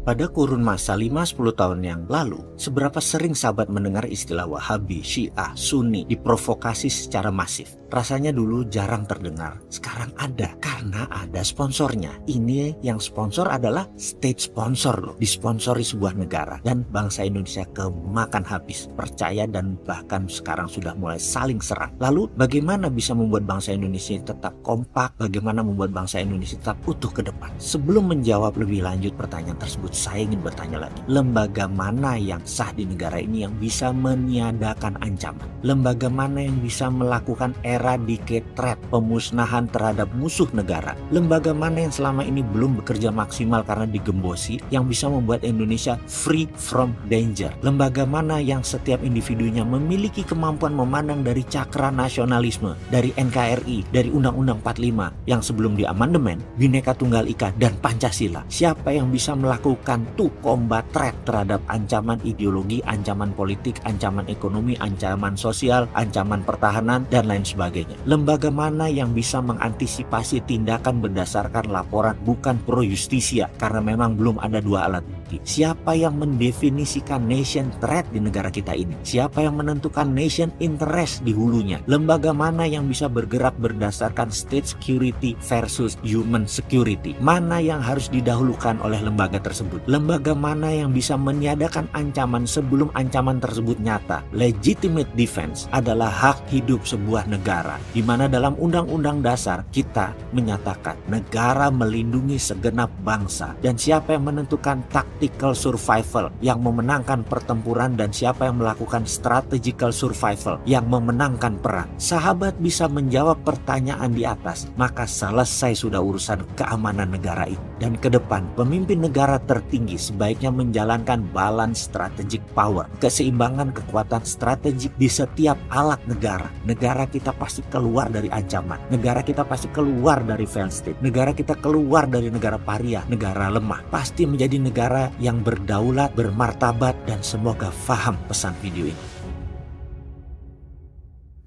Pada kurun masa 5-10 tahun yang lalu, seberapa sering sahabat mendengar istilah Wahabi, Syiah, Sunni diprovokasi secara masif? Rasanya dulu jarang terdengar, sekarang ada karena ada sponsornya. Ini yang sponsor adalah state sponsor loh, disponsori sebuah negara, dan bangsa Indonesia kemakan habis, percaya dan bahkan sekarang sudah mulai saling serang. Lalu bagaimana bisa membuat bangsa Indonesia tetap kompak? Bagaimana membuat bangsa Indonesia tetap utuh ke depan? Sebelum menjawab lebih lanjut pertanyaan tersebut, saya ingin bertanya lagi. Lembaga mana yang sah di negara ini yang bisa meniadakan ancaman? Lembaga mana yang bisa melakukan eradicate threat, pemusnahan terhadap musuh negara? Lembaga mana yang selama ini belum bekerja maksimal karena digembosi, yang bisa membuat Indonesia free from danger? Lembaga mana yang setiap individunya memiliki kemampuan memandang dari cakra nasionalisme, dari NKRI, dari Undang-Undang 45 yang sebelum diamandemen, Bhinneka Tunggal Ika, dan Pancasila? Siapa yang bisa melakukan to combat threat terhadap ancaman ideologi, ancaman politik, ancaman ekonomi, ancaman sosial, ancaman pertahanan, dan lain sebagainya? Lembaga mana yang bisa mengantisipasi tindakan berdasarkan laporan, bukan pro justisia, karena memang belum ada dua alat bukti? Siapa yang mendefinisikan nation threat di negara kita ini? Siapa yang menentukan nation interest di hulunya? Lembaga mana yang bisa bergerak berdasarkan state security versus human security? Mana yang harus didahulukan oleh lembaga tersebut? Lembaga mana yang bisa meniadakan ancaman sebelum ancaman tersebut nyata? Legitimate defense adalah hak hidup sebuah negara, di mana dalam Undang-Undang Dasar kita menyatakan negara melindungi segenap bangsa. Dan siapa yang menentukan tactical survival yang memenangkan pertempuran, dan siapa yang melakukan strategical survival yang memenangkan perang? Sahabat bisa menjawab pertanyaan di atas, maka selesai sudah urusan keamanan negara ini. Dan ke depan, pemimpin negara tertinggi sebaiknya menjalankan balance strategic power, keseimbangan kekuatan strategik di setiap alat negara. Negara kita pasti keluar dari ancaman, negara kita pasti keluar dari failed state, negara kita keluar dari negara paria, negara lemah, pasti menjadi negara yang berdaulat, bermartabat, dan semoga paham pesan video ini.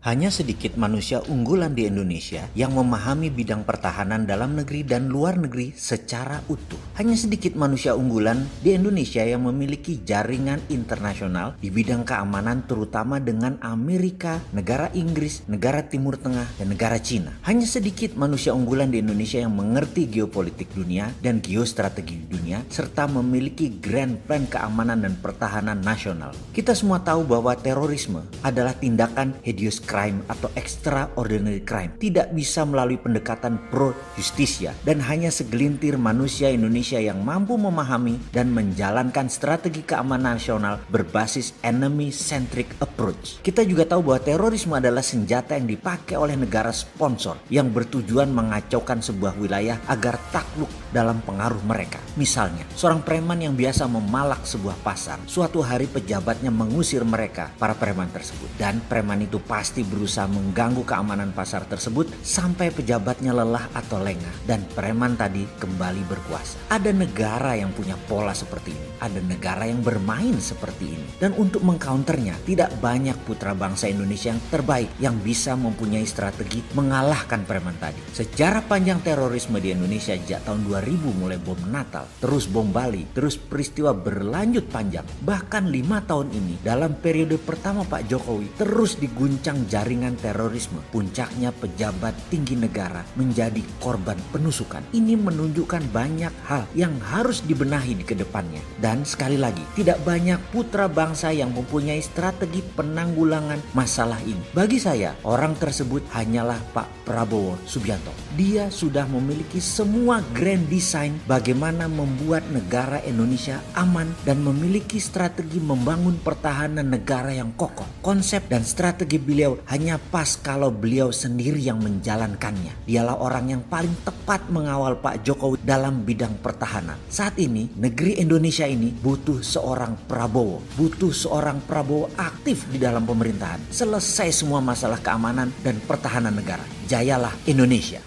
Hanya sedikit manusia unggulan di Indonesia yang memahami bidang pertahanan dalam negeri dan luar negeri secara utuh. Hanya sedikit manusia unggulan di Indonesia yang memiliki jaringan internasional di bidang keamanan, terutama dengan Amerika, negara Inggris, negara Timur Tengah, dan negara Cina. Hanya sedikit manusia unggulan di Indonesia yang mengerti geopolitik dunia dan geostrategi dunia, serta memiliki grand plan keamanan dan pertahanan nasional. Kita semua tahu bahwa terorisme adalah tindakan hideous crime atau extraordinary crime, tidak bisa melalui pendekatan pro justisia, dan hanya segelintir manusia Indonesia yang mampu memahami dan menjalankan strategi keamanan nasional berbasis enemy centric approach. Kita juga tahu bahwa terorisme adalah senjata yang dipakai oleh negara sponsor yang bertujuan mengacaukan sebuah wilayah agar takluk dalam pengaruh mereka. Misalnya, seorang preman yang biasa memalak sebuah pasar, suatu hari pejabatnya mengusir mereka, para preman tersebut, dan preman itu pasti berusaha mengganggu keamanan pasar tersebut sampai pejabatnya lelah atau lengah dan preman tadi kembali berkuasa. Ada negara yang punya pola seperti ini, ada negara yang bermain seperti ini, dan untuk mengcounternya tidak banyak putra bangsa Indonesia yang terbaik yang bisa mempunyai strategi mengalahkan preman tadi. Sejarah panjang terorisme di Indonesia sejak tahun 2000, mulai bom Natal, terus bom Bali, terus peristiwa berlanjut panjang, bahkan 5 tahun ini dalam periode pertama Pak Jokowi terus diguncang jaringan terorisme. Puncaknya pejabat tinggi negara menjadi korban penusukan. Ini menunjukkan banyak hal yang harus dibenahi di kedepannya. Dan sekali lagi, tidak banyak putra bangsa yang mempunyai strategi penanggulangan masalah ini. Bagi saya, orang tersebut hanyalah Pak Prabowo Subianto. Dia sudah memiliki semua grand design bagaimana membuat negara Indonesia aman dan memiliki strategi membangun pertahanan negara yang kokoh. Konsep dan strategi beliau hanya pas kalau beliau sendiri yang menjalankannya. Dialah orang yang paling tepat mengawal Pak Jokowi dalam bidang pertahanan. Saat ini negeri Indonesia ini butuh seorang Prabowo, butuh seorang Prabowo aktif di dalam pemerintahan. Selesai semua masalah keamanan dan pertahanan negara. Jayalah Indonesia.